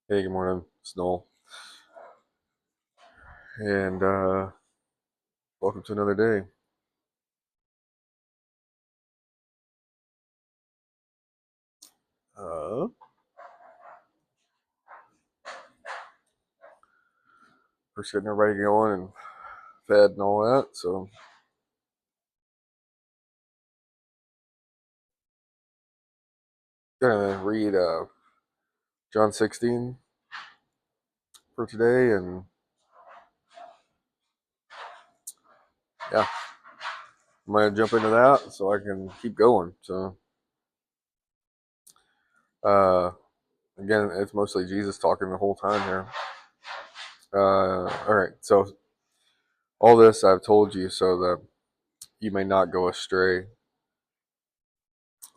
Hey, good morning. It's Noel. And welcome to another day. Uh, First getting everybody going and fed and all that. So, gonna read John 16 for today. And yeah, I'm gonna jump into that so I can keep going. So, uh, again, it's mostly Jesus talking the whole time here. All right. So, all this I've told you so that you may not go astray.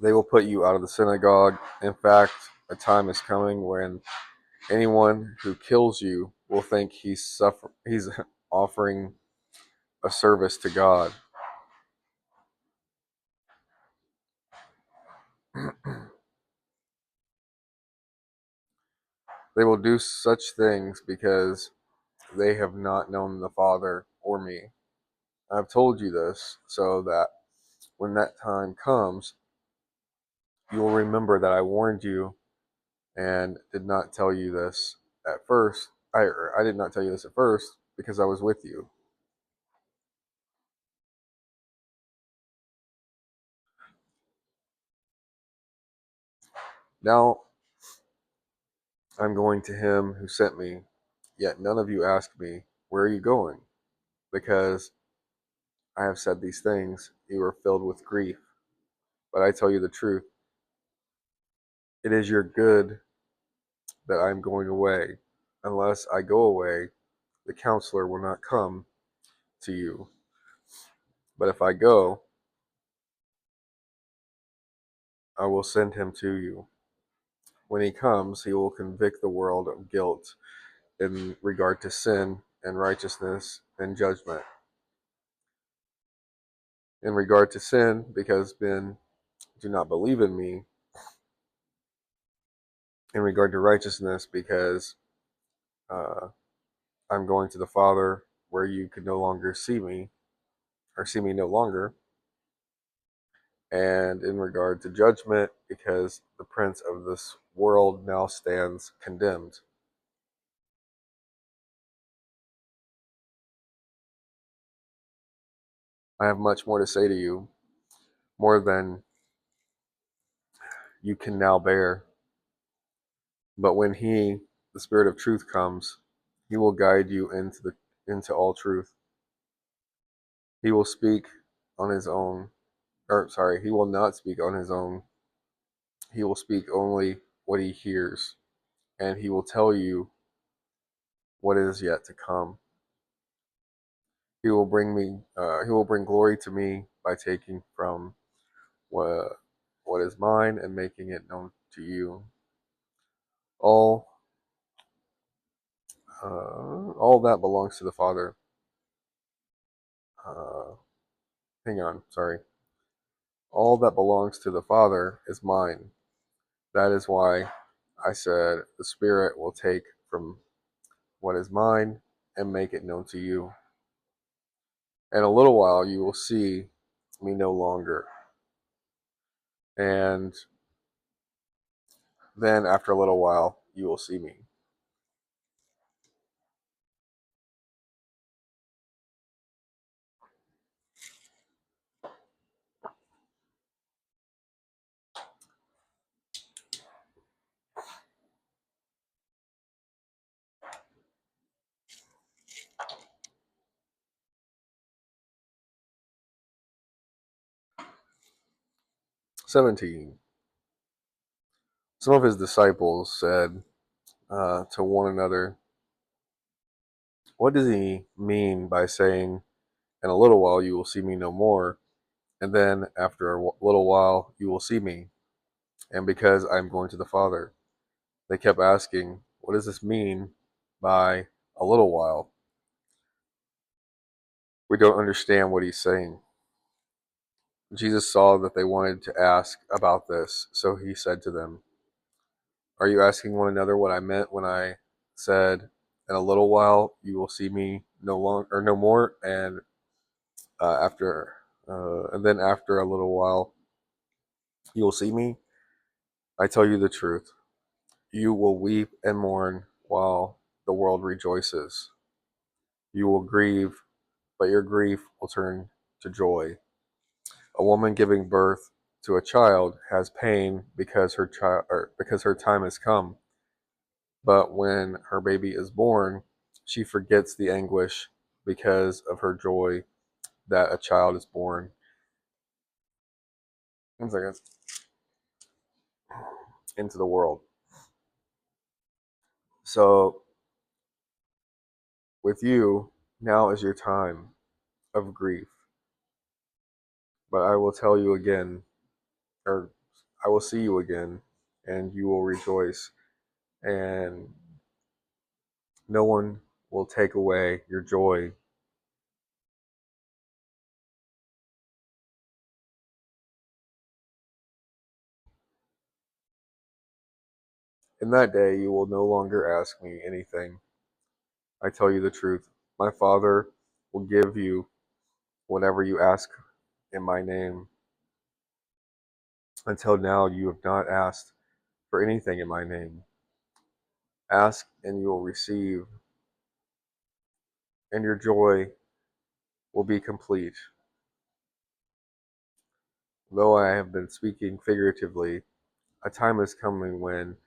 They will put you out of the synagogue. In fact, a time is coming when anyone who kills you will think he's offering a service to God. They will do such things because they have not known the Father or me. I've told you this so that when that time comes, you will remember that I warned you and did not tell you this at first. I did not tell you this at first because I was with you. Now I'm going to him who sent me, yet none of you ask me, where are you going? Because I have said these things, you are filled with grief. But I tell you the truth, it is your good that I am going away. Unless I go away, the counselor will not come to you. But if I go, I will send him to you. When he comes, he will convict the world of guilt in regard to sin and righteousness and judgment. In regard to sin, because men do not believe in me. In regard to righteousness, because uh, I'm going to the Father where you can no longer see me, or see me no longer. And in regard to judgment, because the prince of this world now stands condemned. I have much more to say to you, more than you can now bear. But when he, the Spirit of truth, comes, he will guide you into all truth. He will speak on his own, or sorry, he will not speak on his own. He will speak only what he hears, and he will tell you what is yet to come. He will bring glory to me by taking from what what is mine and making it known to you. All all that belongs to the Father. Uh, Hang on, sorry. All that belongs to the Father is mine. That is why I said the Spirit will take from what is mine and make it known to you. In a little while you will see me no longer, and then after a little while you will see me. 17. Some of his disciples said to one another, what does he mean by saying, in a little while you will see me no more, and then after a little while you will see me, and because I am going to the Father? They kept asking, what does this mean by a little while? We don't understand what he's saying. Jesus saw that they wanted to ask about this, so he said to them, Are you asking one another what I meant when I said, "In a little while you will see me no longer or no more," and after and then after a little while you will see me? I tell you the truth. You will weep and mourn while the world rejoices. You will grieve, but your grief will turn to joy. A woman giving birth to a child has pain because her time has come. But when her baby is born, she forgets the anguish because of her joy that a child is born. 1 second. Into the world. So with you, now is your time of grief. But I will tell you again, or I will see you again, and you will rejoice, and no one will take away your joy. In that day, you will no longer ask me anything. I tell you the truth. My Father will give you whatever you ask in my name. Until now, you have not asked for anything in my name. Ask, and you will receive, and your joy will be complete. Though I have been speaking figuratively, a time is coming when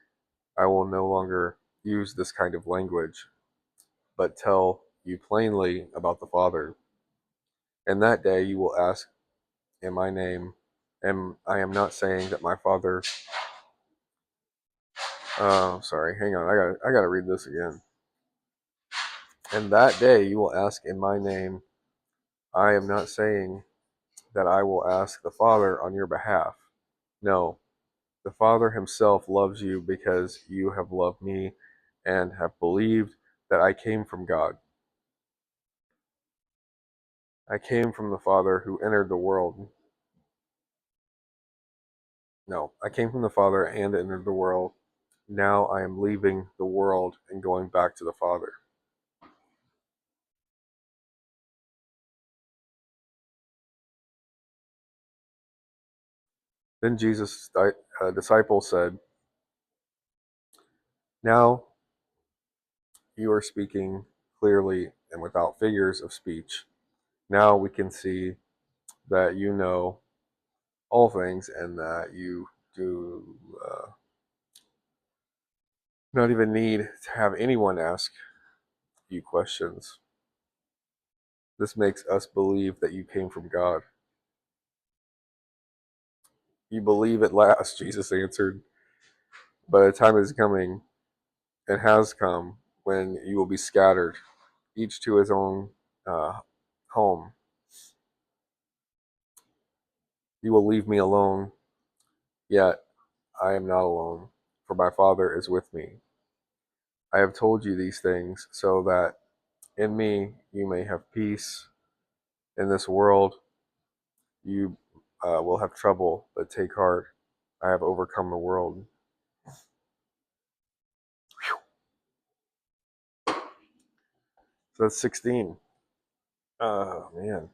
I will no longer use this kind of language, but tell you plainly about the Father. In that day you will ask in my name, and I am not saying that my Father. Sorry, hang on. I gotta read this again. In that day you will ask in my name. I am not saying that I will ask the Father on your behalf. No, the Father himself loves you because you have loved me and have believed that I came from God. I came from the Father who entered the world. No, I came from the Father and entered the world. Now I am leaving the world and going back to the Father. Then Jesus' disciple said, "Now you are speaking clearly and without figures of speech. Now we can see that you know all things and that you do not even need to have anyone ask you questions. This makes us believe that you came from God." "You believe at last," Jesus answered, "but a time is coming and has come when you will be scattered, each to his own uh, home. You will leave me alone, yet I am not alone, for my Father is with me. I have told you these things so that in me you may have peace. In this world you will have trouble, but take heart. I have overcome the world." So that's 16. Oh, man.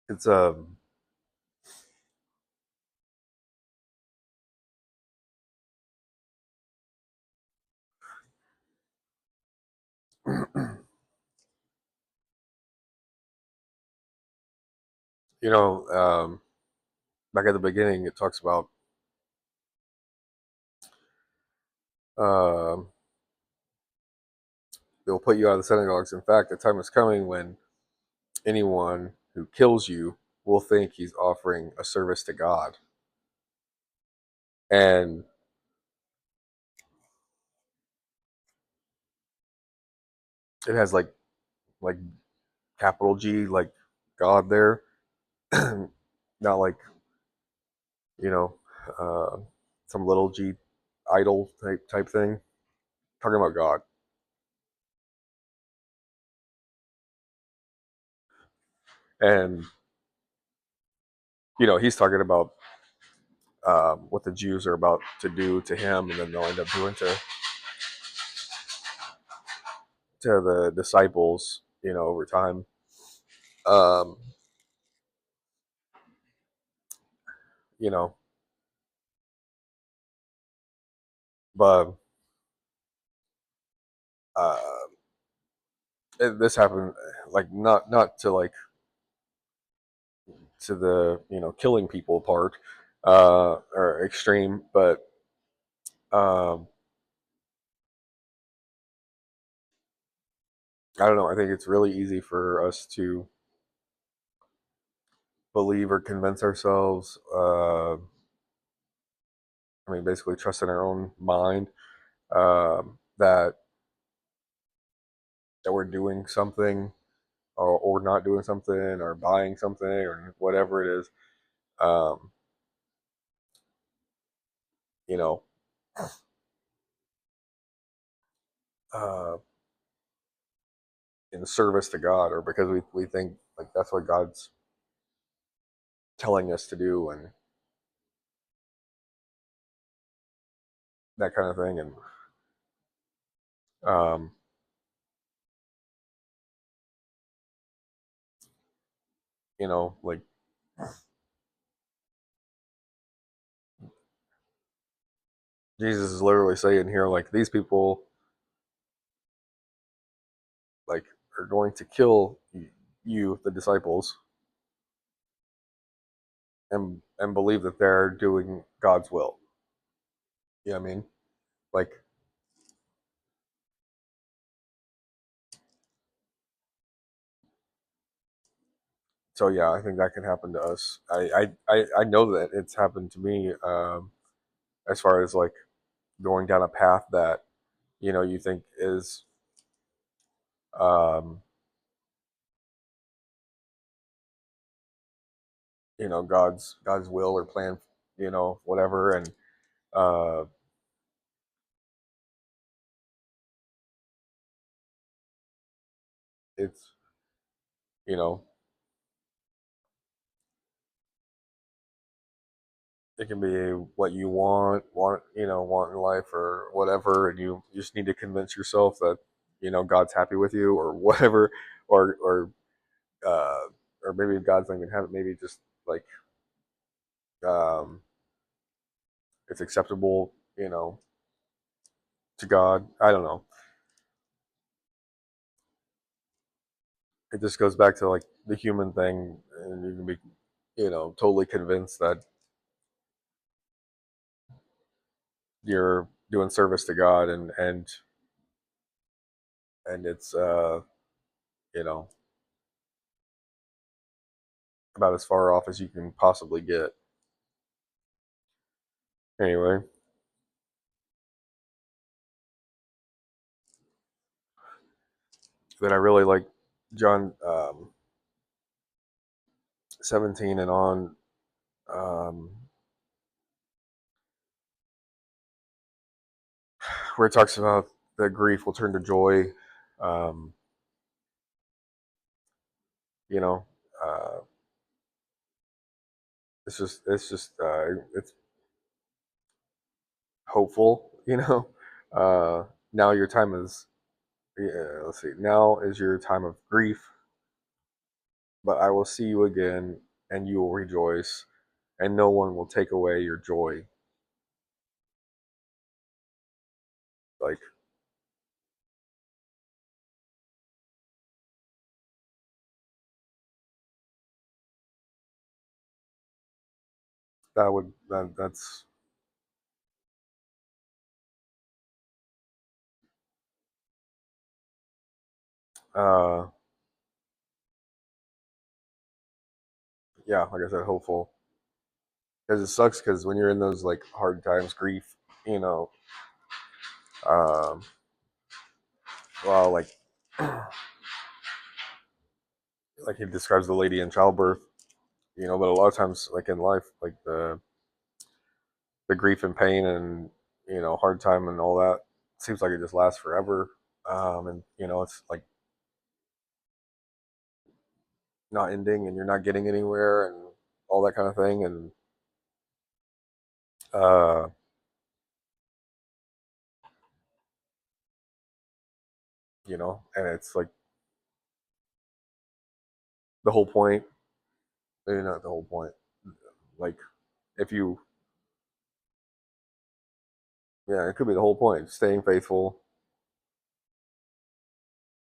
It's, you know, back at the beginning, it talks about um they'll put you out of the synagogues. In fact, the time is coming when anyone who kills you will think he's offering a service to God. And it has like capital G, like God there, not like you know uh, some little G idol type thing. Talking about God, and he's talking about what the Jews are about to do to him, and then they'll end up doing to the disciples, over time. Um, you know, but uh, this happened like not to like to the killing people part or extreme, but um, I don't know. I think it's really easy for us to believe or convince ourselves. I mean, basically, trust in our own mind that we're doing something or not doing something or buying something or whatever it is. Um, you know, uh, in service to God, or because we think like that's what God's telling us to do, and that kind of thing. And um, like Jesus is literally saying here, like these people like are going to kill you, the disciples, and believe that they're doing God's will. You know what I mean? Like, so yeah, I think that can happen to us. I know that it's happened to me. As far as like going down a path that you think is um, God's will or plan, whatever, and uh, it's you know it can be what you want in life or whatever, and you just need to convince yourself that God's happy with you or whatever, or uh, or maybe God's not even have it. Maybe just like um, it's acceptable, to God. I don't know. It just goes back to like the human thing, and you can be, totally convinced that you're doing service to God, and it's you know, about as far off as you can possibly get. Anyway, then I really like John 17 and on, um, where it talks about that grief will turn to joy. Um, you know, uh, it's hopeful. Now your time is, yeah, let's see. Now is your time of grief, but I will see you again, and you will rejoice, and no one will take away your joy. Like that's uh yeah, like I said, hopeful, because it sucks because when you're in those like hard times, grief, you know, um, well, like like he describes the lady in childbirth, but a lot of times, like in life, like the grief and pain and hard time and all that seems like it just lasts forever. And it's like not ending, and you're not getting anywhere, and all that kind of thing. And uh, and it's like the whole point, maybe not the whole point. Like if you, yeah, it could be the whole point, staying faithful,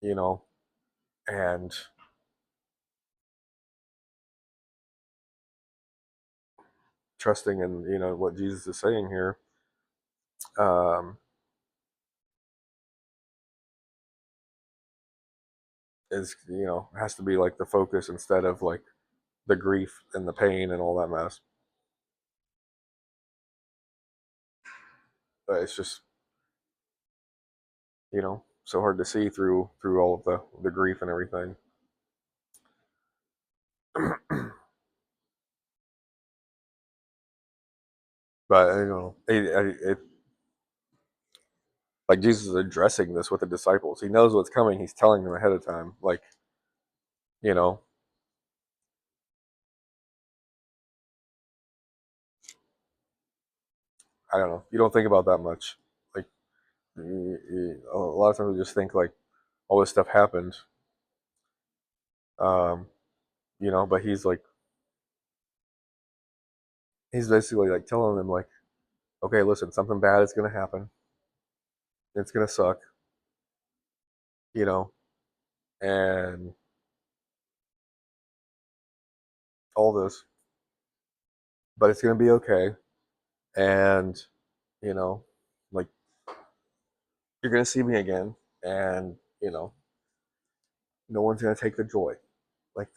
you know, and trusting in what Jesus is saying here. Um, is has to be like the focus instead of like the grief and the pain and all that mess. But it's just so hard to see through all of the grief and everything. But like Jesus is addressing this with the disciples. He knows what's coming. He's telling them ahead of time. Like you know, I don't know. You don't think about that much. Like a lot of times we just think like all this stuff happened. Um, but he's basically like telling them like, okay, listen, something bad is gonna happen. It's gonna suck, you know, and all this, but it's gonna be okay. And you know, like you're gonna see me again, and no one's gonna take the joy. Like,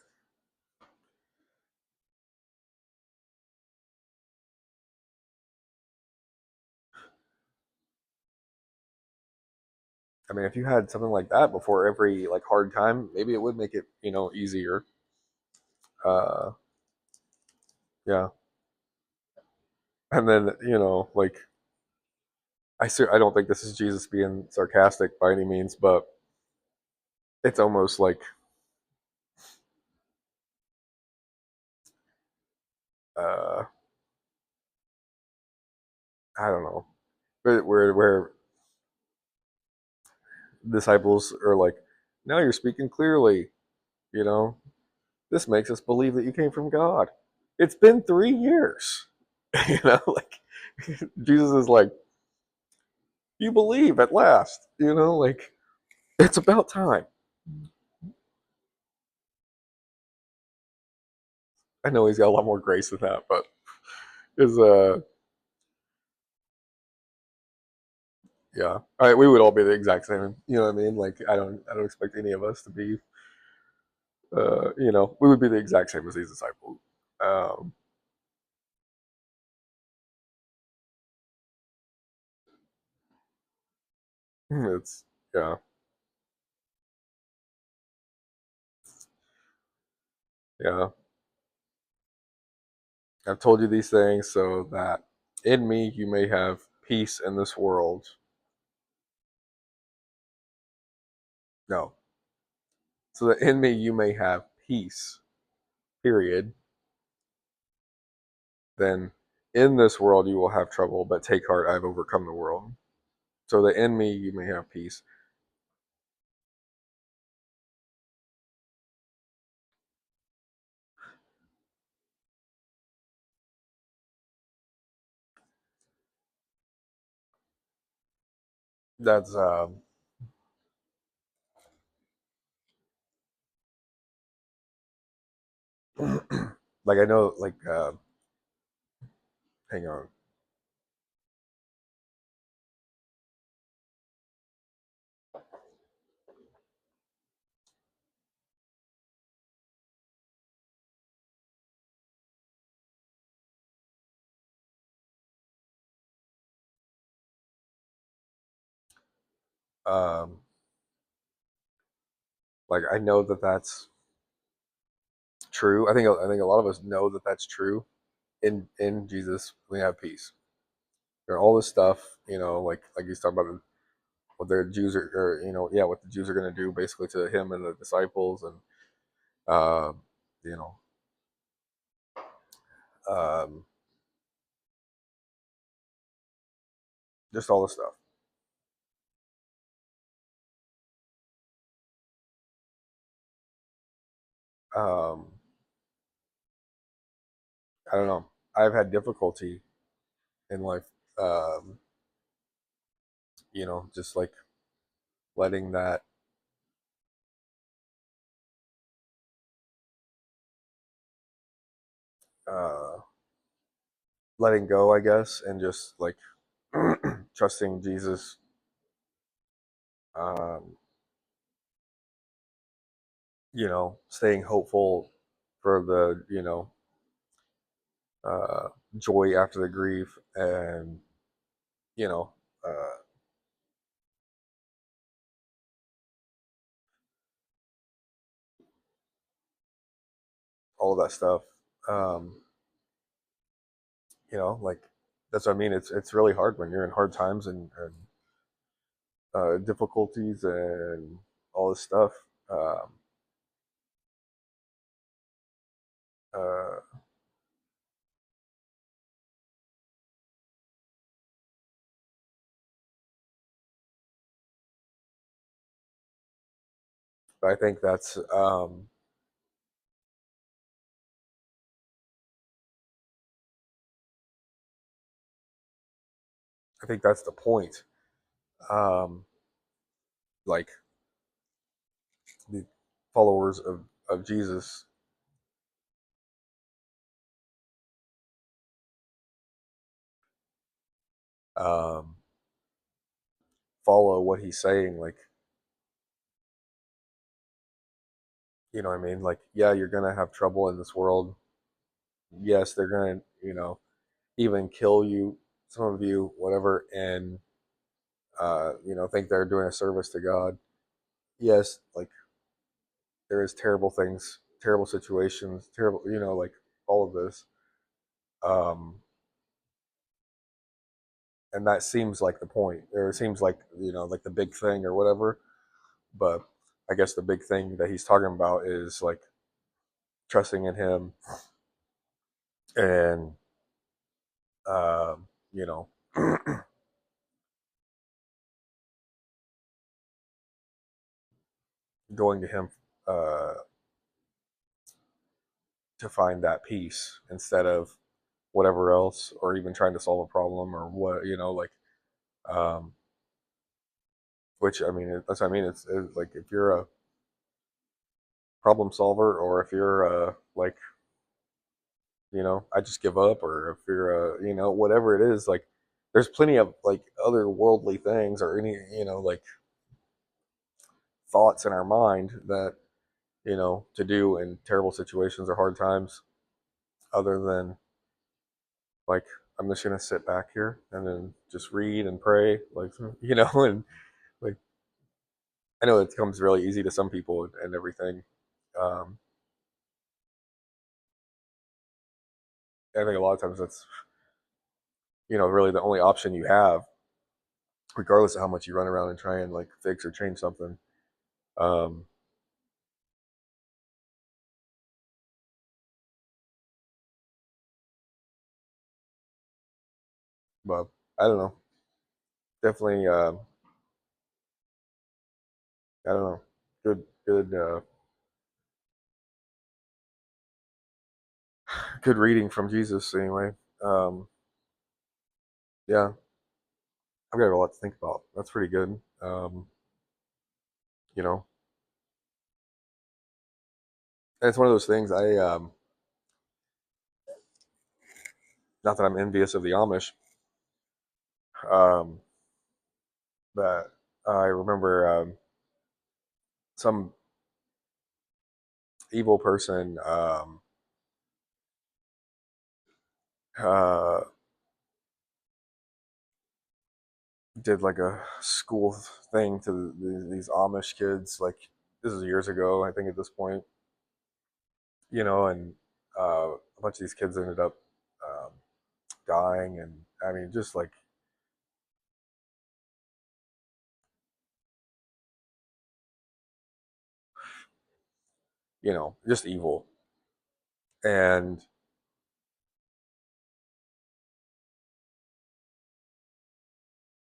I mean, if you had something like that before every like hard time, maybe it would make it easier. Uh, yeah, and then like I don't think this is Jesus being sarcastic by any means, but it's almost like uh, I don't know, where disciples are like, now you're speaking clearly, you know, this makes us believe that you came from God. It's been 3 years, like Jesus is like, you believe at last, like it's about time. I know he's got a lot more grace than that, but is yeah. We would all be the exact same. You know what I mean? Like I don't expect any of us to be we would be the exact same as these disciples. Um it's yeah, yeah. I've told you these things so that in me you may have peace in this world. No. So that in me you may have peace, period. Then in this world you will have trouble, but take heart, I've overcome the world. So that in me you may have peace. That's like I know like hang on. Um like I know that that's true. I think a lot of us know that that's true. In Jesus, we have peace. There all this stuff, like he's talking about what the Jews are, or yeah, what the Jews are going to do basically to him and the disciples, and um, you know, um, just all this stuff. Um, I don't know. I've had difficulty in life, um, just like letting that, uh, letting go, I guess, and just like trusting Jesus. Um, staying hopeful for the, uh, joy after the grief, and you know, uh, all of that stuff. Um, like that's what I mean. It's really hard when you're in hard times, and difficulties and all this stuff. Um, uh, but I think that's the point. Um, like the followers of Jesus, um, follow what he's saying. Like, you know what I mean? Like, yeah, you're gonna have trouble in this world. Yes, they're gonna, even kill you, some of you, whatever, and think they're doing a service to God. Yes, like there is terrible things, terrible situations, terrible, like all of this. Um, and that seems like the point, or it seems like, like the big thing or whatever. But I guess the big thing that he's talking about is like trusting in him, and um, you know, going to him uh, to find that peace instead of whatever else, or even trying to solve a problem or what, like, um, which I mean, that's what I mean. It's like if you're a problem solver, or if you're like, I just give up, or if you're whatever it is, like there's plenty of like other worldly things, or any, like thoughts in our mind that, to do in terrible situations or hard times, other than like, I'm just gonna sit back here and then just read and pray, like, and like, I know it comes really easy to some people and everything. Um, I think a lot of times that's, really the only option you have, regardless of how much you run around and try and like fix or change something. Um, but I don't know. Definitely, I don't know. Good, good reading from Jesus. Anyway, um, yeah, I've got a lot to think about. That's pretty good. You know, and it's one of those things. Not that I'm envious of the Amish, um, but I remember some evil person uh, did like a school thing to these Amish kids. Like, this is years ago, I think, at this point, and a bunch of these kids ended up um, dying, and I mean, just like, just evil. And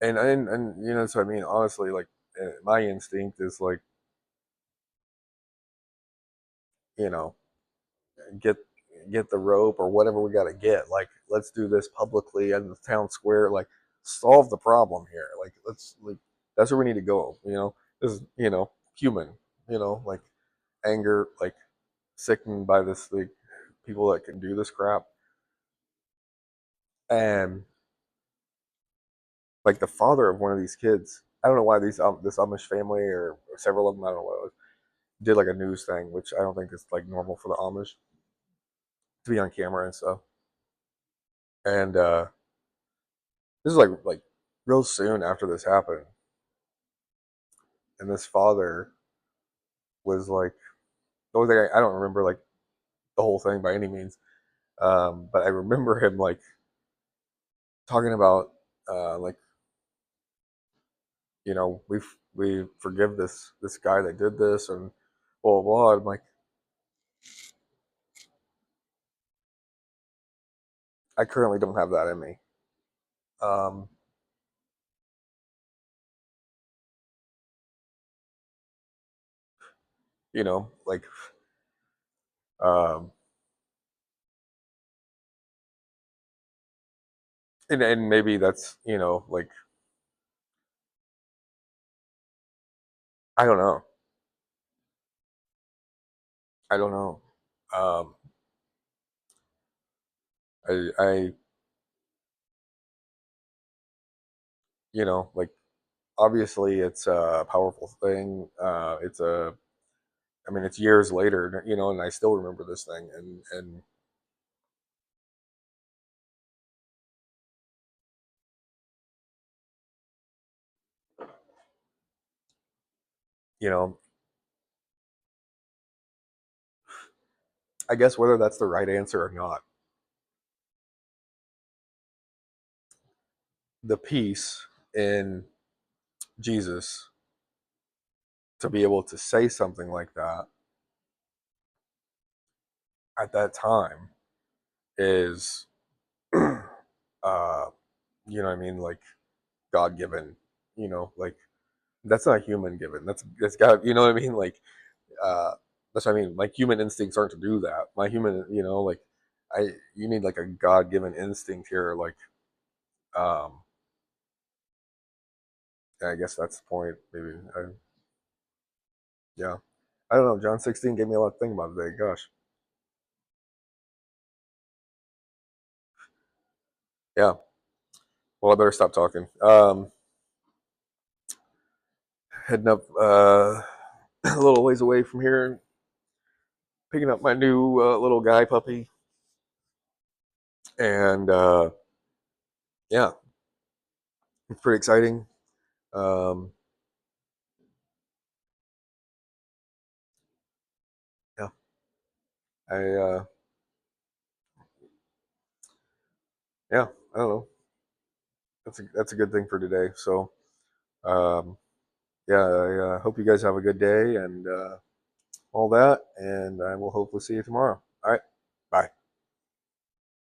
so I mean, honestly, like, my instinct is like, you know, get get the rope or whatever we got to get. Like, let's do this publicly in the town square. Like, solve the problem here. Like, let's like that's where we need to go. This is human. Like, anger, like, sickened by this, like, people that can do this crap. And like, the father of one of these kids, I don't know why this Amish family, or several of them, I don't know what it was, did like a news thing, which I don't think is like normal for the Amish to be on camera and stuff. And this is like real soon after this happened, and this father was like, the only thing I don't remember like the whole thing by any means, but I remember him like talking about like, we forgive this guy that did this, and blah blah blah. I'm like, I currently don't have that in me. Um, like, um, and maybe that's, like, I don't know. I don't know. Um, I like, obviously it's a powerful thing. I mean, it's years later, and I still remember this thing, and you know, I guess whether that's the right answer or not, the peace in Jesus to be able to say something like that at that time is, uh, what I mean, like, God given, like, that's not human given. That's God, what I mean, like, uh, that's what I mean. Like, human instincts aren't to do that. My human, like, you need like a God given instinct here, like, um, I guess that's the point. Maybe, yeah. I don't know. John 16 gave me a lot to think about today. Gosh, yeah. Well, I better stop talking. Heading up a little ways away from here, picking up my new little guy puppy, and yeah, it's pretty exciting. Um, yeah, yeah, I don't know. That's a good thing for today. So, um, yeah, I hope you guys have a good day and all that, and I will hopefully see you tomorrow.